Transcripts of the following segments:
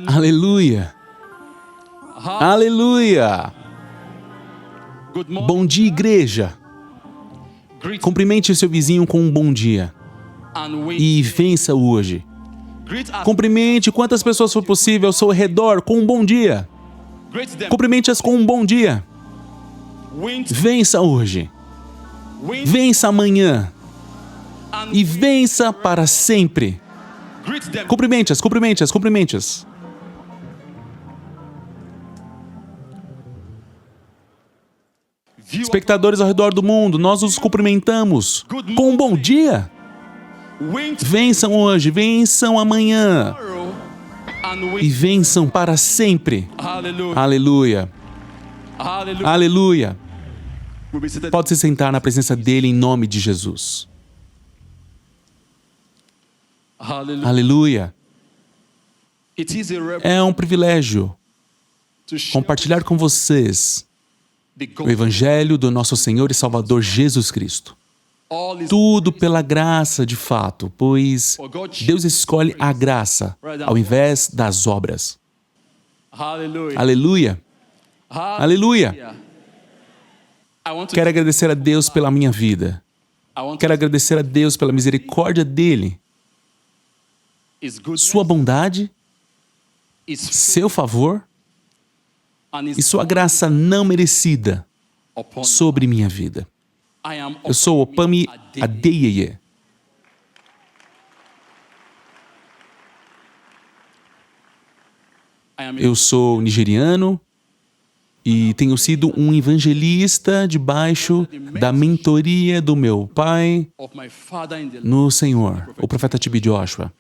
Aleluia. Aleluia. Bom dia, igreja. Cumprimente o seu vizinho com um bom dia. E vença hoje. Cumprimente quantas pessoas for possível ao seu redor com um bom dia. Cumprimente-as com um bom dia. Vença hoje. Vença amanhã. E vença para sempre. Cumprimente-as, cumprimente-as, cumprimente-as. Espectadores ao redor do mundo, nós os cumprimentamos com um bom dia. Vençam hoje, vençam amanhã. E vençam para sempre. Aleluia. Aleluia. Pode se sentar na presença dele em nome de Jesus. Aleluia. É um privilégio compartilhar com vocês o Evangelho do nosso Senhor e Salvador Jesus Cristo. Tudo pela graça de fato, pois Deus escolhe a graça ao invés das obras. Aleluia. Aleluia. Quero agradecer a Deus pela minha vida. Quero agradecer a Deus pela misericórdia dele. Sua bondade, seu favor e sua graça não merecida sobre minha vida. Eu sou Opami Adeyeye. Eu sou nigeriano e tenho sido um evangelista debaixo da mentoria do meu pai no Senhor, o profeta TB Joshua.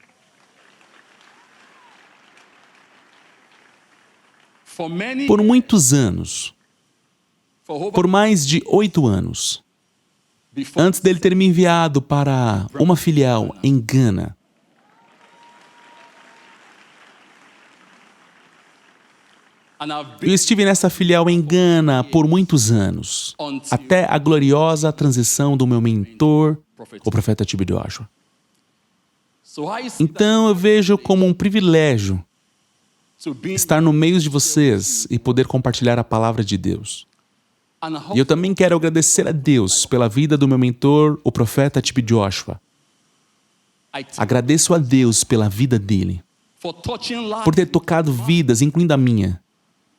Por muitos anos, por mais de 8 anos, antes dele ter me enviado para uma filial em Gana, eu estive nessa filial em Gana por muitos anos, até a gloriosa transição do meu mentor, o profeta TB Joshua. Então eu vejo como um privilégio estar no meio de vocês e poder compartilhar a palavra de Deus. E eu também quero agradecer a Deus pela vida do meu mentor, o profeta TB Joshua. Agradeço a Deus pela vida dele, por ter tocado vidas, incluindo a minha,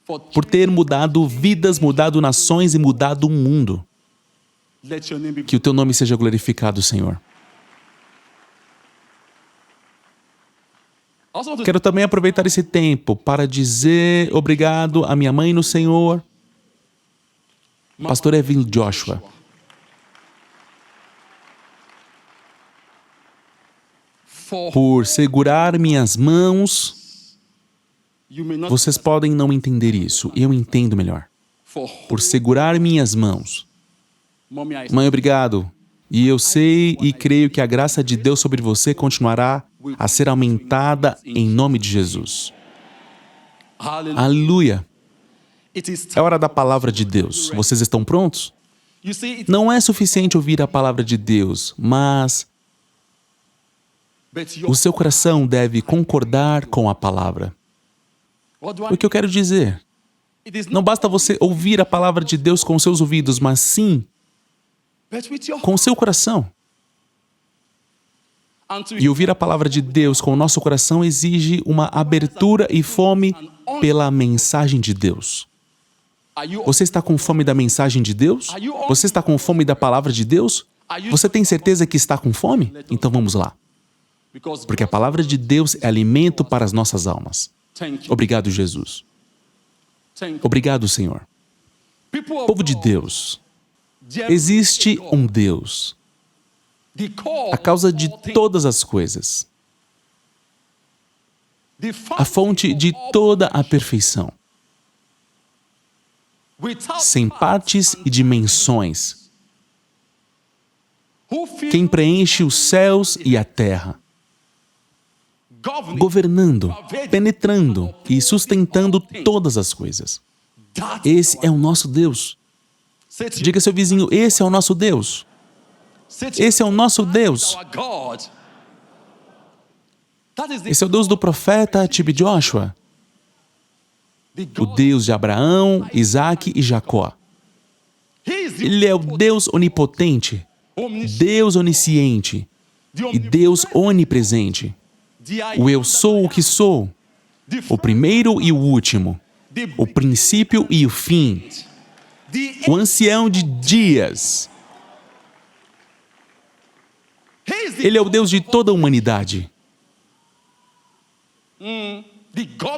por ter mudado vidas, mudado nações e mudado o mundo. Que o teu nome seja glorificado, Senhor. Quero também aproveitar esse tempo para dizer obrigado à minha mãe no Senhor, Pastor Evan Joshua. Por segurar minhas mãos. Vocês podem não entender isso, eu entendo melhor. Por segurar minhas mãos. Mãe, obrigado. E eu sei e creio que a graça de Deus sobre você continuará a ser aumentada em nome de Jesus. Aleluia. É hora da palavra de Deus. Vocês estão prontos? Não é suficiente ouvir a palavra de Deus, mas o seu coração deve concordar com a palavra. O que eu quero dizer? Não basta você ouvir a palavra de Deus com seus ouvidos, mas sim com o seu coração. E ouvir a palavra de Deus com o nosso coração exige uma abertura e fome pela mensagem de Deus. Você está com fome da mensagem de Deus? Você está com fome da palavra de Deus? Você tem certeza que está com fome? Então vamos lá. Porque a palavra de Deus é alimento para as nossas almas. Obrigado, Jesus. Obrigado, Senhor. Povo de Deus, existe um Deus, a causa de todas as coisas, a fonte de toda a perfeição, sem partes e dimensões, quem preenche os céus e a terra, governando, penetrando e sustentando todas as coisas. Esse é o nosso Deus. Diga ao seu vizinho, esse é o nosso Deus. Esse é o nosso Deus. Esse é o Deus do profeta TB Joshua, o Deus de Abraão, Isaac e Jacó. Ele é o Deus onipotente, Deus onisciente e Deus onipresente. O eu sou o que sou, o primeiro e o último, o princípio e o fim, o ancião de dias. Ele é o Deus de toda a humanidade.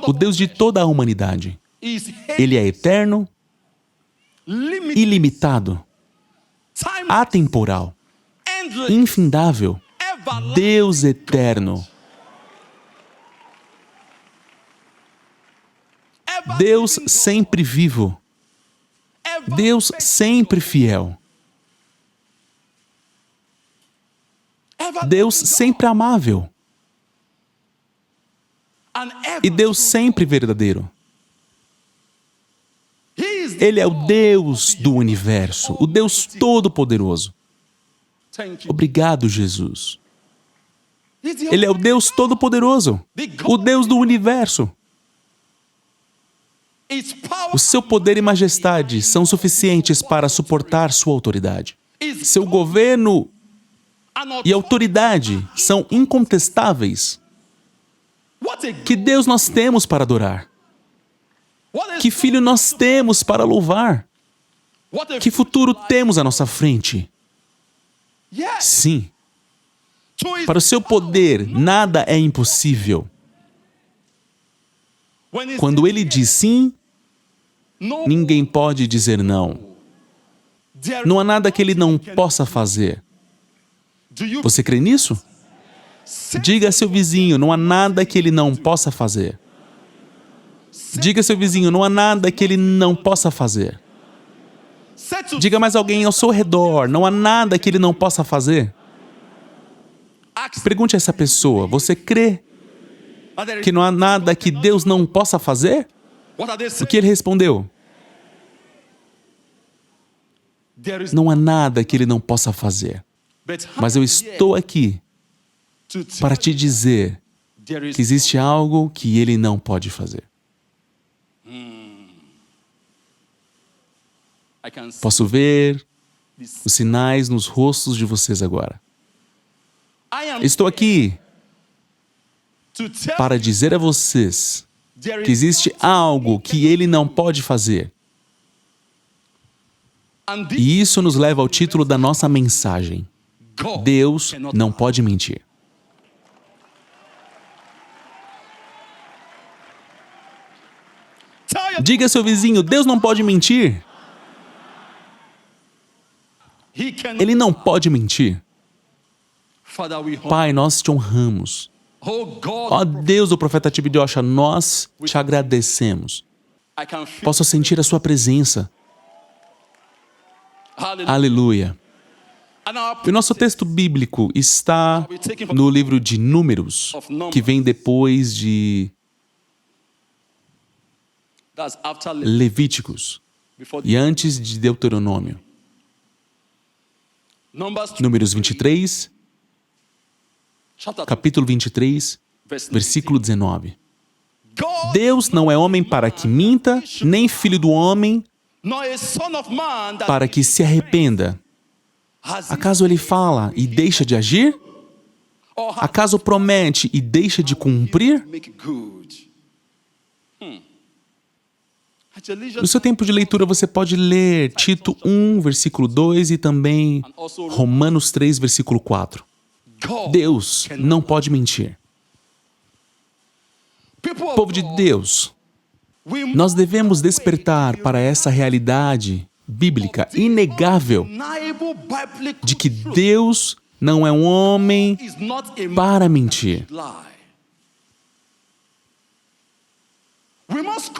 O Deus de toda a humanidade. Ele é eterno, ilimitado, atemporal, infindável, Deus eterno. Deus sempre vivo. Deus sempre fiel. Deus sempre amável. E Deus sempre verdadeiro. Ele é o Deus do universo, o Deus todo-poderoso. Obrigado, Jesus. Ele é o Deus todo-poderoso, o Deus do universo. O seu poder e majestade são suficientes para suportar sua autoridade. Seu governo e autoridade são incontestáveis. Que Deus nós temos para adorar? Que Filho nós temos para louvar? Que futuro temos à nossa frente? Sim. Para o seu poder, nada é impossível. Quando Ele diz sim, ninguém pode dizer não. Não há nada que Ele não possa fazer. Você crê nisso? Diga a seu vizinho, não há nada que ele não possa fazer. Diga a seu vizinho, não há nada que ele não possa fazer. Diga mais alguém ao seu redor, não há nada que ele não possa fazer. Pergunte a essa pessoa, você crê que não há nada que Deus não possa fazer? O que ele respondeu? Não há nada que ele não possa fazer. Mas eu estou aqui para te dizer que existe algo que ele não pode fazer. Posso ver os sinais nos rostos de vocês agora. Estou aqui para dizer a vocês que existe algo que ele não pode fazer. E isso nos leva ao título da nossa mensagem. Deus não pode mentir. Diga ao seu vizinho, Deus não pode mentir. Ele não pode mentir. Pai, nós te honramos. Ó Deus do profeta TB Joshua, nós te agradecemos. Posso sentir a sua presença. Aleluia. E o nosso texto bíblico está no livro de Números, que vem depois de Levíticos e antes de Deuteronômio. Números 23, capítulo 23, versículo 19. Deus não é homem para que minta, nem filho do homem para que se arrependa. Acaso ele fala e deixa de agir? Acaso promete e deixa de cumprir? No seu tempo de leitura, você pode ler Tito 1, versículo 2 e também Romanos 3, versículo 4. Deus não pode mentir. Povo de Deus, nós devemos despertar para essa realidade bíblica inegável de que Deus não é um homem para mentir.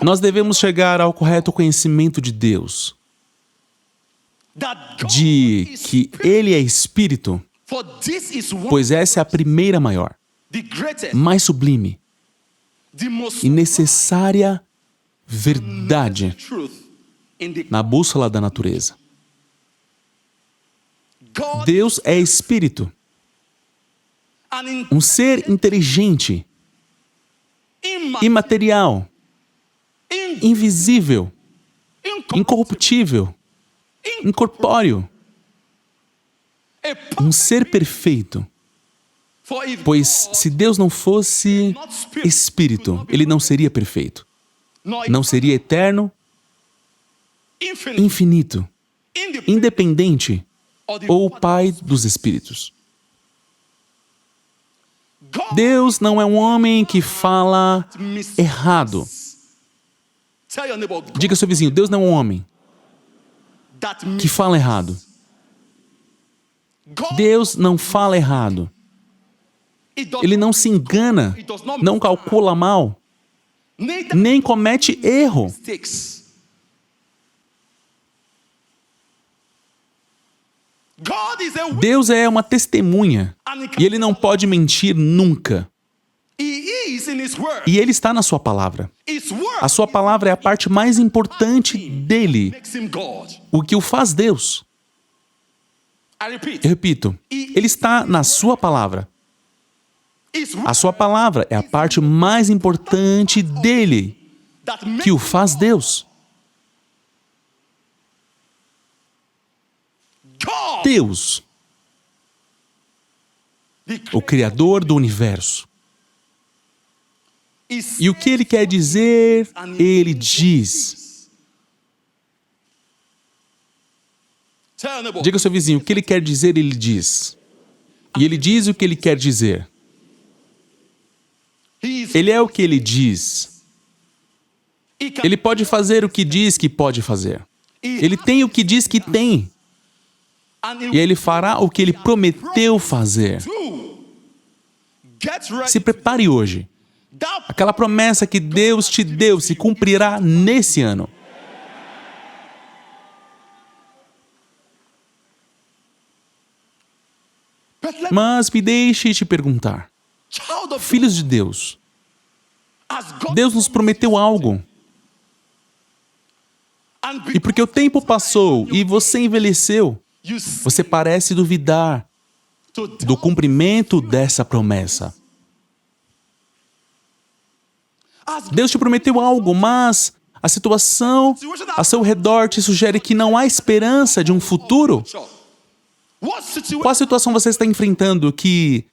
Nós devemos chegar ao correto conhecimento de Deus, de que Ele é Espírito, pois essa é a primeira maior, mais sublime e necessária verdade na bússola da natureza. Deus é Espírito. um ser inteligente, imaterial, invisível, incorruptível, incorpóreo, um ser perfeito. Pois se Deus não fosse Espírito, Ele não seria perfeito. Não seria eterno, infinito, independente ou Pai dos Espíritos. Deus não é um homem que fala errado. Diga ao seu vizinho, Deus não é um homem que fala errado. Deus não fala errado. Ele não se engana, não calcula mal, nem comete erro. Deus é uma testemunha e Ele não pode mentir nunca. E Ele está na sua palavra. A sua palavra é a parte mais importante dele, o que o faz Deus. Eu repito, Ele está na sua palavra. A sua palavra é a parte mais importante dele, que o faz Deus. Deus, o Criador do universo. E o que Ele quer dizer, Ele diz. Diga ao seu vizinho, o que Ele quer dizer, Ele diz. E Ele diz o que Ele quer dizer. Ele é o que Ele diz. Ele pode fazer o que diz que pode fazer. Ele tem o que diz que tem. E Ele fará o que Ele prometeu fazer. Se prepare hoje. Aquela promessa que Deus te deu se cumprirá nesse ano. Mas me deixe te perguntar. Filhos de Deus, Deus nos prometeu algo. E porque o tempo passou e você envelheceu, você parece duvidar do cumprimento dessa promessa. Deus te prometeu algo, mas a situação a seu redor te sugere que não há esperança de um futuro. Qual situação você está enfrentando que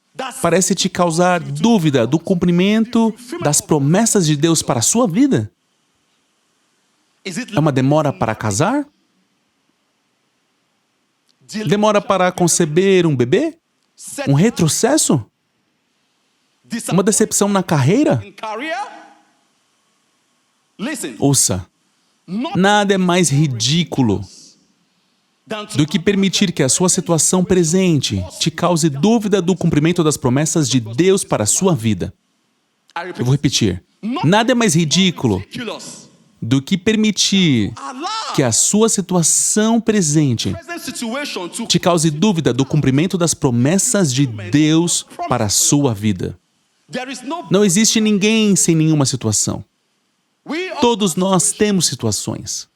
parece te causar dúvida do cumprimento das promessas de Deus para a sua vida? É uma demora para casar? Demora para conceber um bebê? Um retrocesso? Uma decepção na carreira? Ouça, nada é mais ridículo do que permitir que a sua situação presente te cause dúvida do cumprimento das promessas de Deus para a sua vida. Eu vou repetir. Nada é mais ridículo do que permitir que a sua situação presente te cause dúvida do cumprimento das promessas de Deus para a sua vida. Não existe ninguém sem nenhuma situação. Todos nós temos situações.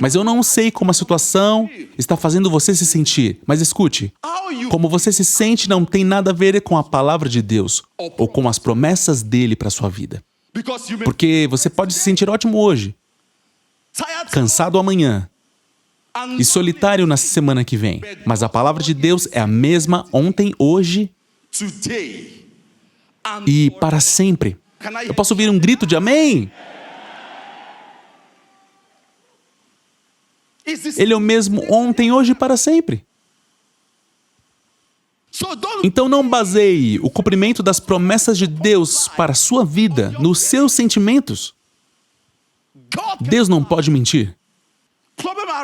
Mas eu não sei como a situação está fazendo você se sentir. Mas escute, como você se sente não tem nada a ver com a palavra de Deus ou com as promessas dele para a sua vida. Porque você pode se sentir ótimo hoje, cansado amanhã e solitário na semana que vem. Mas a palavra de Deus é a mesma ontem, hoje e para sempre. Eu posso ouvir um grito de amém? Ele é o mesmo ontem, hoje e para sempre. Então não baseie o cumprimento das promessas de Deus para a sua vida nos seus sentimentos. Deus não pode mentir.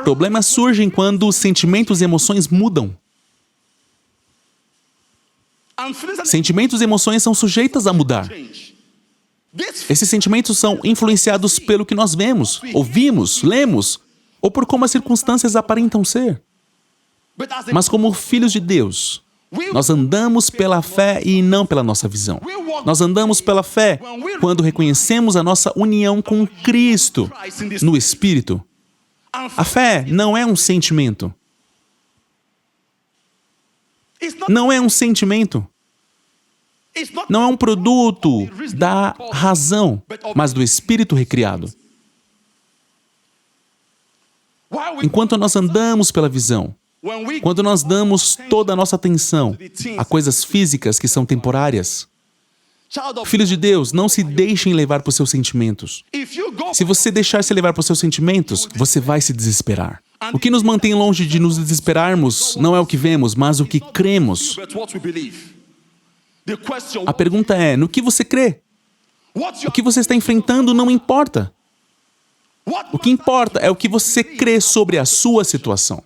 Problemas surgem quando os sentimentos e emoções mudam. Sentimentos e emoções são sujeitas a mudar. Esses sentimentos são influenciados pelo que nós vemos, ouvimos, lemos, ou por como as circunstâncias aparentam ser. Mas como filhos de Deus, nós andamos pela fé e não pela nossa visão. Nós andamos pela fé quando reconhecemos a nossa união com Cristo no Espírito. A fé não é um sentimento. Não é um sentimento. Não é um produto da razão, mas do espírito recriado. Enquanto nós andamos pela visão, quando nós damos toda a nossa atenção a coisas físicas que são temporárias, filhos de Deus, não se deixem levar por seus sentimentos. Se você deixar se levar por seus sentimentos, você vai se desesperar. O que nos mantém longe de nos desesperarmos não é o que vemos, mas o que cremos. A pergunta é, no que você crê? O que você está enfrentando não importa. O que importa é o que você crê sobre a sua situação.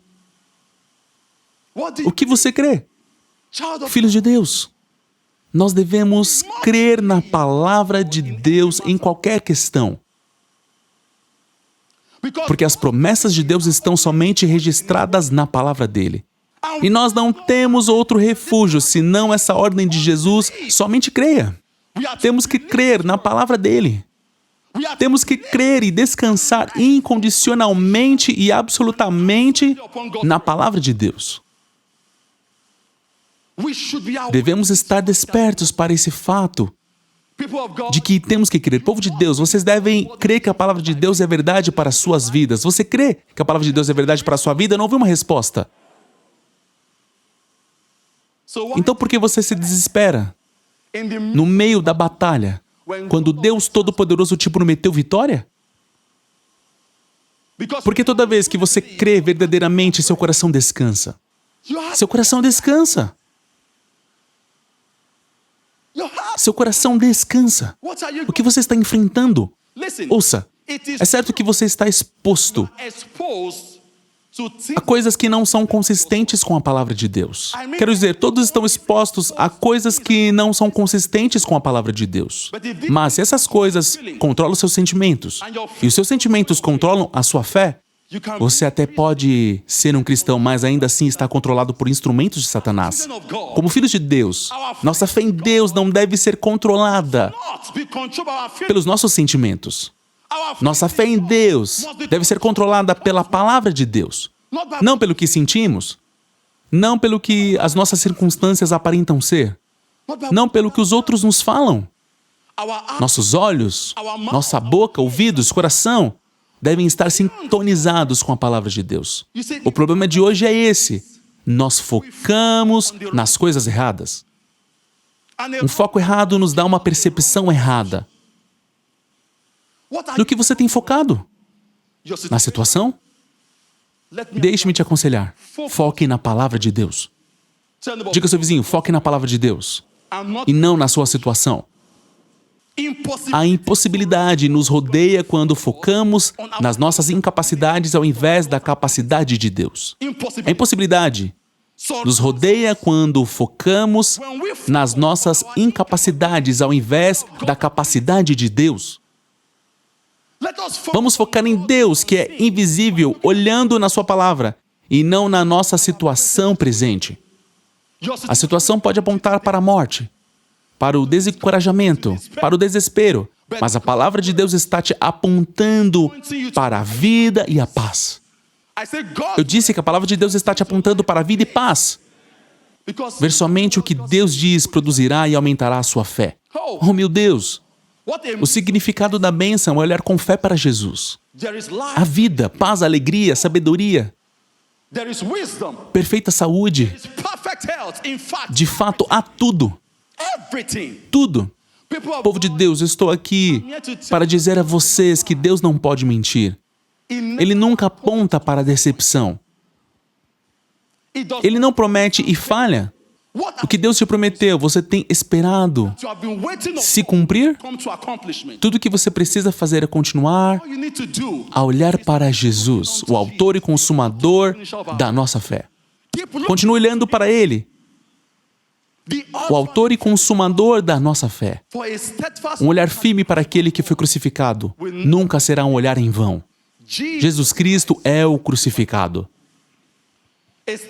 O que você crê? Filhos de Deus, nós devemos crer na palavra de Deus em qualquer questão. Porque as promessas de Deus estão somente registradas na palavra dele. E nós não temos outro refúgio senão essa ordem de Jesus, somente creia. Temos que crer na palavra dele. Temos que crer e descansar incondicionalmente e absolutamente na palavra de Deus. Devemos estar despertos para esse fato de que temos que crer. Povo de Deus, vocês devem crer que a palavra de Deus é verdade para as suas vidas. Você crê que a palavra de Deus é verdade para a sua vida? Não ouvi uma resposta. Então por que você se desespera? No meio da batalha, quando Deus Todo-Poderoso te prometeu vitória? Porque toda vez que você crê verdadeiramente, seu coração descansa. Seu coração descansa. Seu coração descansa. O que você está enfrentando? Ouça, é certo que você está exposto a coisas que não são consistentes com a palavra de Deus. Quero dizer, todos estão expostos a coisas que não são consistentes com a palavra de Deus. Mas se essas coisas controlam os seus sentimentos, e os seus sentimentos controlam a sua fé, você até pode ser um cristão, mas ainda assim está controlado por instrumentos de Satanás. Como filhos de Deus, nossa fé em Deus não deve ser controlada pelos nossos sentimentos. Nossa fé em Deus deve ser controlada pela palavra de Deus. Não pelo que sentimos, não pelo que as nossas circunstâncias aparentam ser, não pelo que os outros nos falam. Nossos olhos, nossa boca, ouvidos, coração devem estar sintonizados com a palavra de Deus. O problema de hoje é esse. Nós focamos nas coisas erradas. Um foco errado nos dá uma percepção errada. No que você tem focado? Na situação? Deixe-me te aconselhar. Foque na palavra de Deus. Diga ao seu vizinho, foque na palavra de Deus. E não na sua situação. A impossibilidade nos rodeia quando focamos nas nossas incapacidades ao invés da capacidade de Deus. A impossibilidade nos rodeia quando focamos nas nossas incapacidades ao invés da capacidade de Deus. Vamos focar em Deus, que é invisível, olhando na sua palavra, e não na nossa situação presente. A situação pode apontar para a morte, para o desencorajamento, para o desespero, mas a palavra de Deus está te apontando para a vida e a paz. Eu disse que a palavra de Deus está te apontando para a vida e paz. Ver somente o que Deus diz produzirá e aumentará a sua fé. Oh, meu Deus! O significado da bênção é olhar com fé para Jesus. A vida, paz, alegria, sabedoria, perfeita saúde. De fato, há tudo. Tudo. Povo de Deus, eu estou aqui para dizer a vocês que Deus não pode mentir. Ele nunca aponta para a decepção. Ele não promete e falha. O que Deus te prometeu, você tem esperado se cumprir? Tudo o que você precisa fazer é continuar a olhar para Jesus, o autor e consumador da nossa fé. Continue olhando para Ele, o autor e consumador da nossa fé. Um olhar firme para aquele que foi crucificado nunca será um olhar em vão. Jesus Cristo é o crucificado.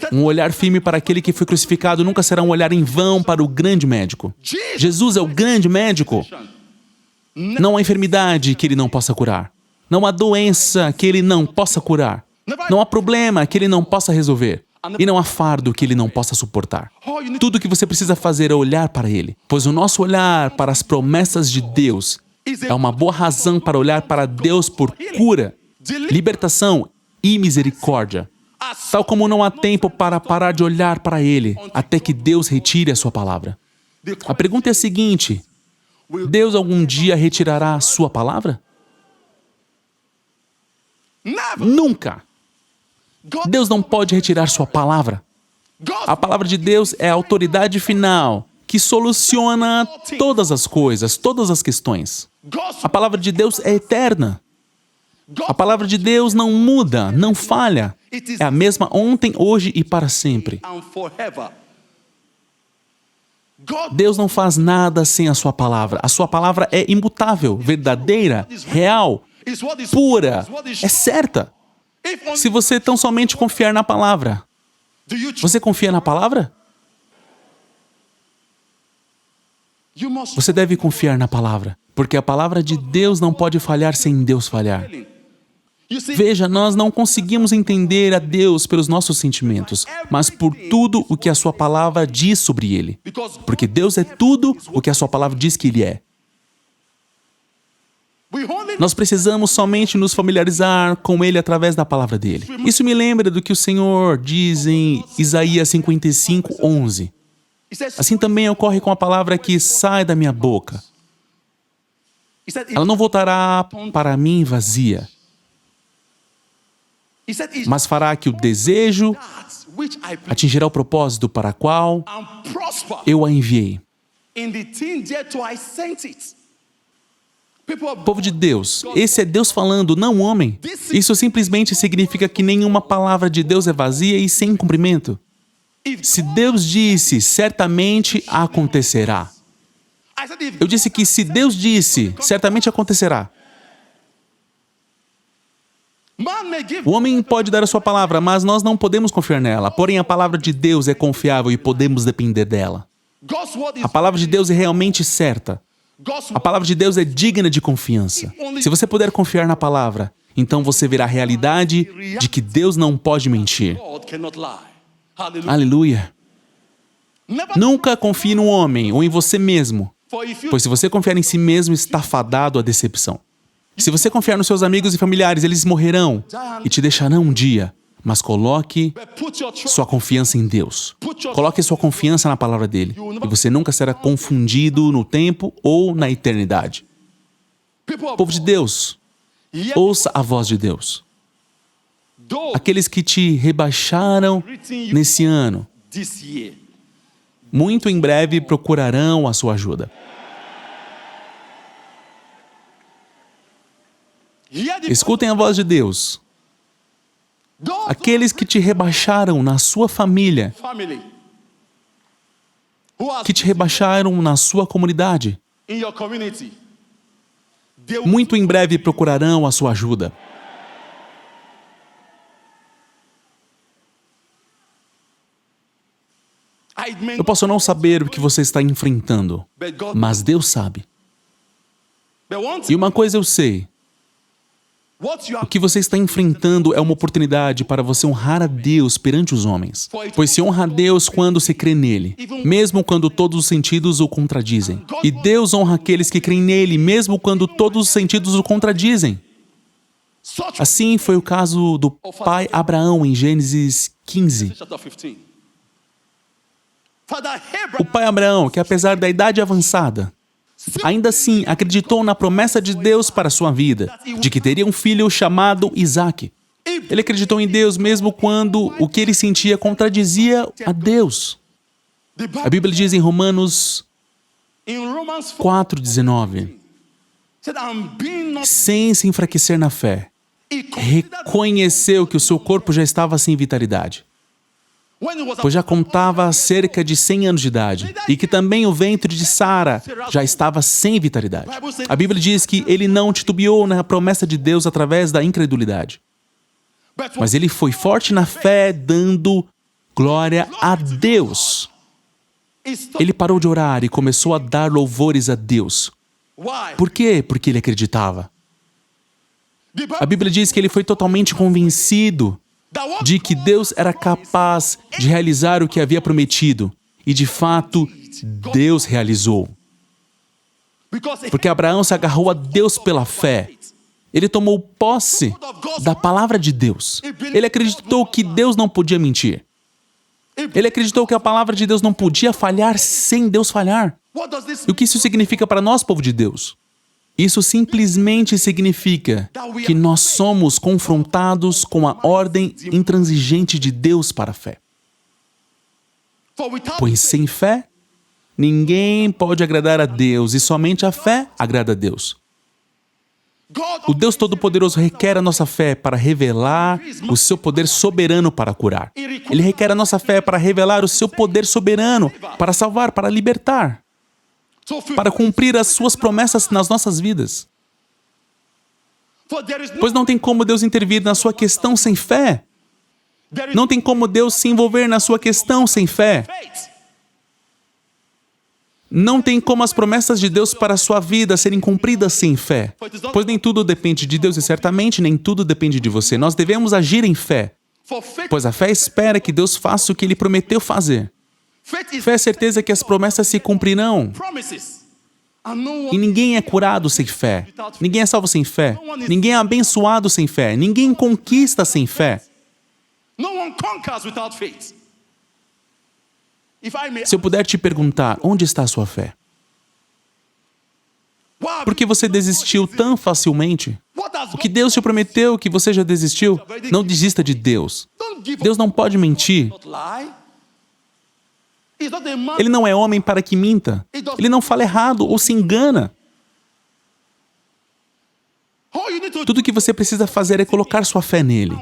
Um olhar firme para aquele que foi crucificado nunca será um olhar em vão para o grande médico. Jesus é o grande médico. Não há enfermidade que Ele não possa curar. Não há doença que Ele não possa curar. Não há problema que Ele não possa resolver. E não há fardo que ele não possa suportar. Tudo o que você precisa fazer é olhar para ele, pois o nosso olhar para as promessas de Deus é uma boa razão para olhar para Deus por cura, libertação e misericórdia. Tal como não há tempo para parar de olhar para ele até que Deus retire a sua palavra. A pergunta é a seguinte: Deus algum dia retirará a sua palavra? Nunca! Deus não pode retirar sua palavra. A palavra de Deus é a autoridade final que soluciona todas as coisas, todas as questões. A palavra de Deus é eterna. A palavra de Deus não muda, não falha. É a mesma ontem, hoje e para sempre. Deus não faz nada sem a sua palavra. A sua palavra é imutável, verdadeira, real, pura, é certa. Se você tão somente confiar na palavra, você confia na palavra? Você deve confiar na palavra, porque a palavra de Deus não pode falhar sem Deus falhar. Veja, nós não conseguimos entender a Deus pelos nossos sentimentos, mas por tudo o que a sua palavra diz sobre Ele. Porque Deus é tudo o que a sua palavra diz que Ele é. Nós precisamos somente nos familiarizar com Ele através da palavra dele. Isso me lembra do que o Senhor diz em Isaías 55:11. Assim também ocorre com a palavra que sai da minha boca. Ela não voltará para mim vazia, mas fará que o desejo atingirá o propósito para o qual eu a enviei. Povo de Deus, esse é Deus falando, não o homem. Isso simplesmente significa que nenhuma palavra de Deus é vazia e sem cumprimento. Se Deus disse, certamente acontecerá. Eu disse que se Deus disse, certamente acontecerá. O homem pode dar a sua palavra, mas nós não podemos confiar nela. Porém, a palavra de Deus é confiável e podemos depender dela. A palavra de Deus é realmente certa. A palavra de Deus é digna de confiança. Se você puder confiar na palavra, então você verá a realidade de que Deus não pode mentir. Aleluia. Nunca confie no homem ou em você mesmo, pois se você confiar em si mesmo, está fadado à decepção. Se você confiar nos seus amigos e familiares, eles morrerão e te deixarão um dia. Mas coloque sua confiança em Deus. Coloque sua confiança na palavra dele. E você nunca será confundido no tempo ou na eternidade. Povo de Deus, ouça a voz de Deus. Aqueles que te rebaixaram nesse ano, muito em breve procurarão a sua ajuda. Escutem a voz de Deus. Aqueles que te rebaixaram na sua família, que te rebaixaram na sua comunidade, muito em breve procurarão a sua ajuda. Eu posso não saber o que você está enfrentando, mas Deus sabe. E uma coisa eu sei: o que você está enfrentando é uma oportunidade para você honrar a Deus perante os homens. Pois se honra a Deus quando se crê nele, mesmo quando todos os sentidos o contradizem. E Deus honra aqueles que creem nele, mesmo quando todos os sentidos o contradizem. Assim foi o caso do pai Abraão em Gênesis 15. O pai Abraão, que apesar da idade avançada, ainda assim acreditou na promessa de Deus para a sua vida, de que teria um filho chamado Isaque. Ele acreditou em Deus mesmo quando o que ele sentia contradizia a Deus. A Bíblia diz em Romanos 4:19, sem se enfraquecer na fé, reconheceu que o seu corpo já estava sem vitalidade, pois já contava cerca de 100 anos de idade, e que também o ventre de Sara já estava sem vitalidade. A Bíblia diz que ele não titubeou na promessa de Deus através da incredulidade, mas ele foi forte na fé, dando glória a Deus. Ele parou de orar e começou a dar louvores a Deus. Por quê? Porque ele acreditava. A Bíblia diz que ele foi totalmente convencido de que Deus era capaz de realizar o que havia prometido. E, de fato, Deus realizou. Porque Abraão se agarrou a Deus pela fé. Ele tomou posse da palavra de Deus. Ele acreditou que Deus não podia mentir. Ele acreditou que a palavra de Deus não podia falhar sem Deus falhar. E o que isso significa para nós, povo de Deus? Isso simplesmente significa que nós somos confrontados com a ordem intransigente de Deus para a fé. Pois sem fé, ninguém pode agradar a Deus e somente a fé agrada a Deus. O Deus Todo-Poderoso requer a nossa fé para revelar o seu poder soberano para curar. Ele requer a nossa fé para revelar o seu poder soberano para salvar, para libertar, para cumprir as suas promessas nas nossas vidas. Pois não tem como Deus intervir na sua questão sem fé. Não tem como Deus se envolver na sua questão sem fé. Não tem como as promessas de Deus para a sua vida serem cumpridas sem fé. Pois nem tudo depende de Deus e certamente nem tudo depende de você. Nós devemos agir em fé. Pois a fé espera que Deus faça o que Ele prometeu fazer. Fé é certeza que as promessas se cumprirão. E ninguém é curado sem fé. Ninguém é salvo sem fé. Ninguém é abençoado sem fé. Ninguém conquista sem fé. Se eu puder te perguntar, onde está a sua fé? Por que você desistiu tão facilmente? O que Deus te prometeu que você já desistiu? Não desista de Deus. Deus não pode mentir. Ele não é homem para que minta. Ele não fala errado ou se engana. Tudo o que você precisa fazer é colocar sua fé nele.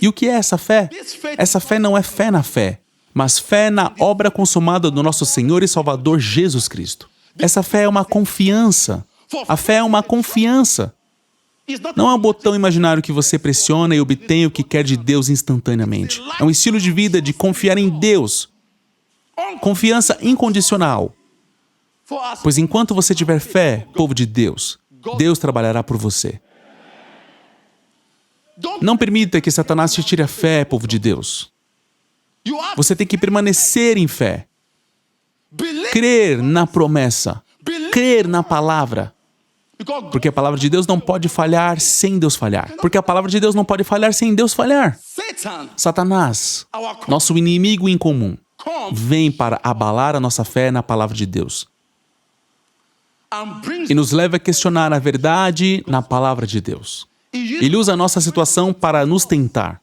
E o que é essa fé? Essa fé não é fé na fé, mas fé na obra consumada do nosso Senhor e Salvador Jesus Cristo. Essa fé é uma confiança. A fé é uma confiança. Não é um botão imaginário que você pressiona e obtém o que quer de Deus instantaneamente. É um estilo de vida de confiar em Deus. Confiança incondicional. Pois enquanto você tiver fé, povo de Deus, Deus trabalhará por você. Não permita que Satanás te tire a fé, povo de Deus. Você tem que permanecer em fé. Crer na promessa. Crer na palavra. Porque a palavra de Deus não pode falhar sem Deus falhar. Porque a palavra de Deus não pode falhar sem Deus falhar. Satanás, nosso inimigo em comum, vem para abalar a nossa fé na palavra de Deus. E nos leva a questionar a verdade na palavra de Deus. Ele usa a nossa situação para nos tentar.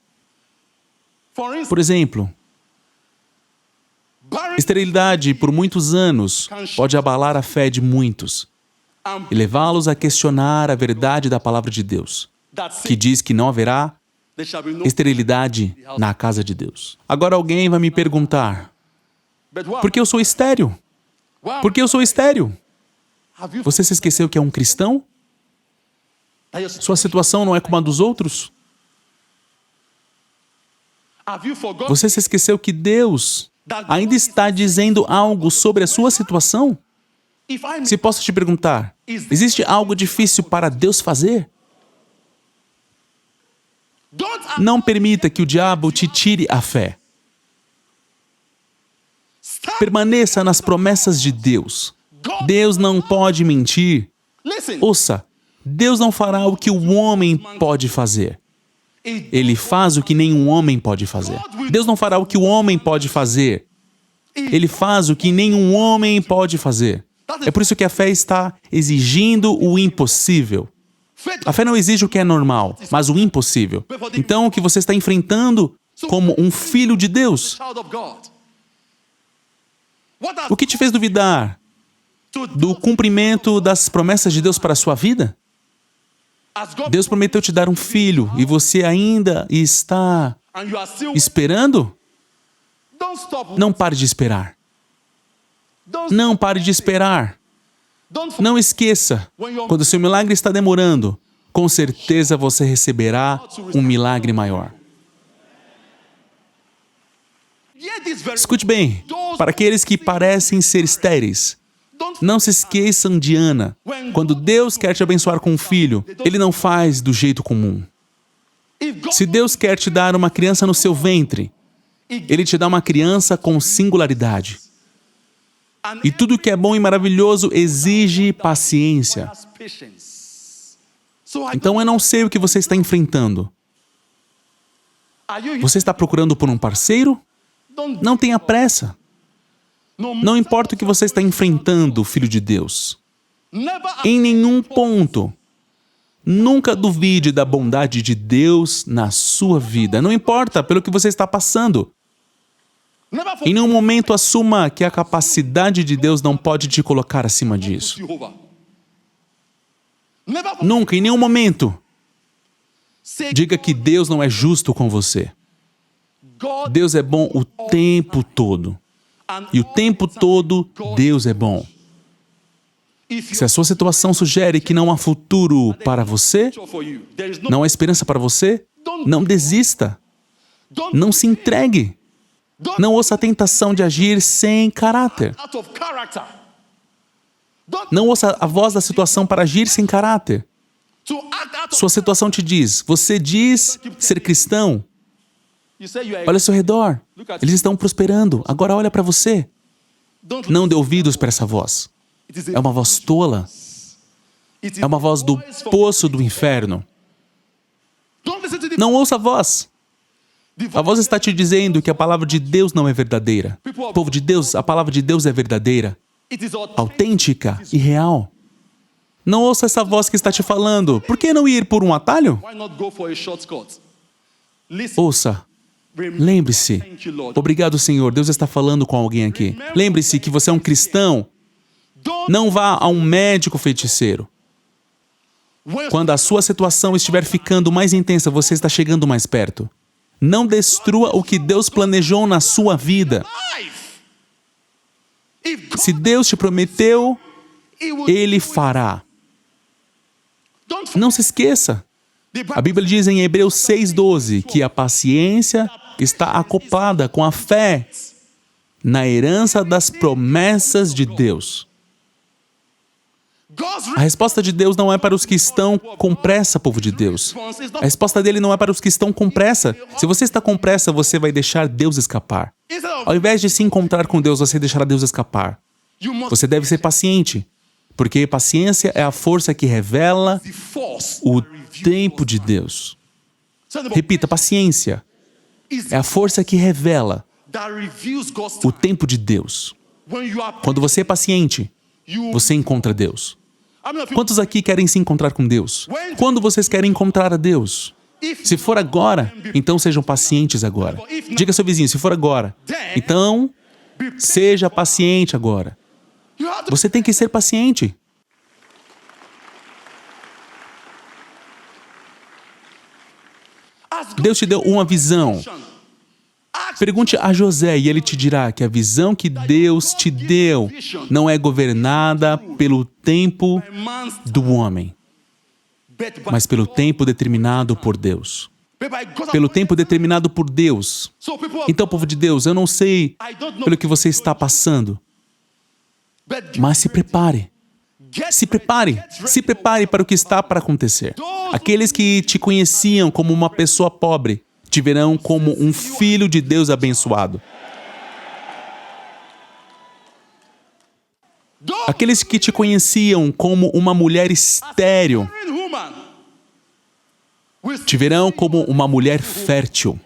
Por exemplo, esterilidade por muitos anos pode abalar a fé de muitos e levá-los a questionar a verdade da palavra de Deus, que diz que não haverá esterilidade na casa de Deus. Agora alguém vai me perguntar, por que eu sou estéril? Por que eu sou estéril? Você se esqueceu que é um cristão? Sua situação não é como a dos outros? Você se esqueceu que Deus ainda está dizendo algo sobre a sua situação? Se posso te perguntar, existe algo difícil para Deus fazer? Não permita que o diabo te tire a fé. Permaneça nas promessas de Deus. Deus não pode mentir. Ouça, Deus não fará o que o homem pode fazer. Ele faz o que nenhum homem pode fazer. Deus não fará o que o homem pode fazer. Ele faz o que nenhum homem pode fazer. É por isso que a fé está exigindo o impossível. A fé não exige o que é normal, mas o impossível. Então, o que você está enfrentando como um filho de Deus? O que te fez duvidar do cumprimento das promessas de Deus para a sua vida? Deus prometeu te dar um filho e você ainda está esperando? Não pare de esperar. Não pare de esperar. Não esqueça, quando o seu milagre está demorando, com certeza você receberá um milagre maior. Escute bem, para aqueles que parecem ser estéreis, não se esqueçam de Ana. Quando Deus quer te abençoar com um filho, Ele não faz do jeito comum. Se Deus quer te dar uma criança no seu ventre, Ele te dá uma criança com singularidade. E tudo que é bom e maravilhoso exige paciência. Então eu não sei o que você está enfrentando. Você está procurando por um parceiro? Não tenha pressa. Não importa o que você está enfrentando, filho de Deus. Em nenhum ponto. Nunca duvide da bondade de Deus na sua vida. Não importa pelo que você está passando. Em nenhum momento assuma que a capacidade de Deus não pode te colocar acima disso. Nunca, em nenhum momento. Diga que Deus não é justo com você. Deus é bom o tempo todo. E o tempo todo, Deus é bom. Se a sua situação sugere que não há futuro para você, não há esperança para você, não desista. Não se entregue. Não ouça a tentação de agir sem caráter. Não ouça a voz da situação para agir sem caráter. Sua situação te diz, você diz ser cristão. Olha ao seu redor. Eles estão prosperando. Agora olha para você. Não dê ouvidos para essa voz. É uma voz tola. É uma voz do poço do inferno. Não ouça a voz. A voz está te dizendo que a palavra de Deus não é verdadeira. Povo de Deus, a palavra de Deus é verdadeira, autêntica e real. Não ouça essa voz que está te falando. Por que não ir por um atalho? Ouça. Lembre-se. Obrigado, Senhor. Deus está falando com alguém aqui. Lembre-se que você é um cristão. Não vá a um médico feiticeiro. Quando a sua situação estiver ficando mais intensa, você está chegando mais perto. Não destrua o que Deus planejou na sua vida. Se Deus te prometeu, Ele fará. Não se esqueça. A Bíblia diz em Hebreus 6:12 que a paciência está acoplada com a fé na herança das promessas de Deus. A resposta de Deus não é para os que estão com pressa, povo de Deus. A resposta dele não é para os que estão com pressa. Se você está com pressa, você vai deixar Deus escapar. Ao invés de se encontrar com Deus, você deixará Deus escapar. Você deve ser paciente, porque paciência é a força que revela o tempo de Deus. Repita, paciência é a força que revela o tempo de Deus. Quando você é paciente, você encontra Deus. Quantos aqui querem se encontrar com Deus? Quando vocês querem encontrar a Deus? Se for agora, então sejam pacientes agora. Diga ao seu vizinho, se for agora, então seja paciente agora. Você tem que ser paciente. Deus te deu uma visão. Pergunte a José e ele te dirá que a visão que Deus te deu não é governada pelo tempo do homem, mas pelo tempo determinado por Deus. Pelo tempo determinado por Deus. Então, povo de Deus, eu não sei pelo que você está passando, mas se prepare. Se prepare. Se prepare para o que está para acontecer. Aqueles que te conheciam como uma pessoa pobre te verão como um filho de Deus abençoado. Aqueles que te conheciam como uma mulher estéril te verão como uma mulher fértil.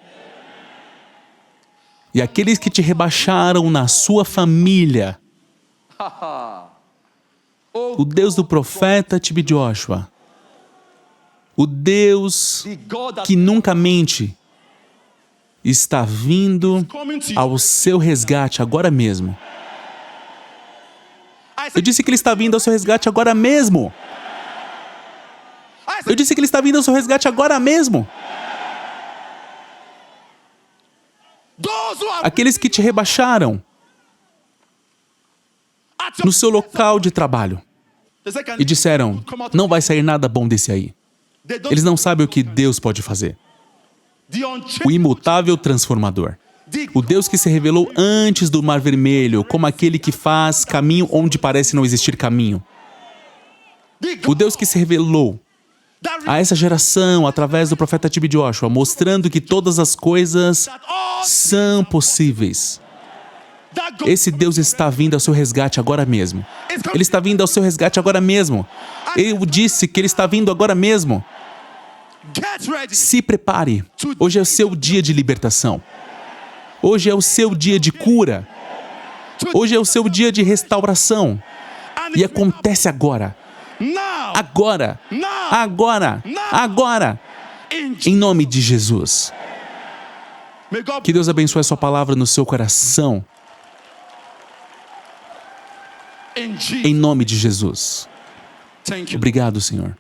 E aqueles que te rebaixaram na sua família, o Deus do profeta Tibi Joshua, o Deus que nunca mente, está vindo ao seu resgate agora mesmo. Eu disse que Ele está vindo ao seu resgate agora mesmo. Eu disse que Ele está vindo ao seu resgate agora mesmo. Aqueles que te rebaixaram no seu local de trabalho e disseram, não vai sair nada bom desse aí. Eles não sabem o que Deus pode fazer. O imutável transformador. O Deus que se revelou antes do Mar Vermelho, como aquele que faz caminho onde parece não existir caminho. O Deus que se revelou a essa geração, através do profeta T.B. Joshua, mostrando que todas as coisas são possíveis. Esse Deus está vindo ao seu resgate agora mesmo. Ele está vindo ao seu resgate agora mesmo. Eu disse que Ele está vindo agora mesmo. Se prepare. Hoje é o seu dia de libertação. Hoje é o seu dia de cura. Hoje é o seu dia de restauração. E acontece agora. Agora. Agora. Agora. Em nome de Jesus. Que Deus abençoe a sua palavra no seu coração. Em nome de Jesus. Obrigado, Senhor.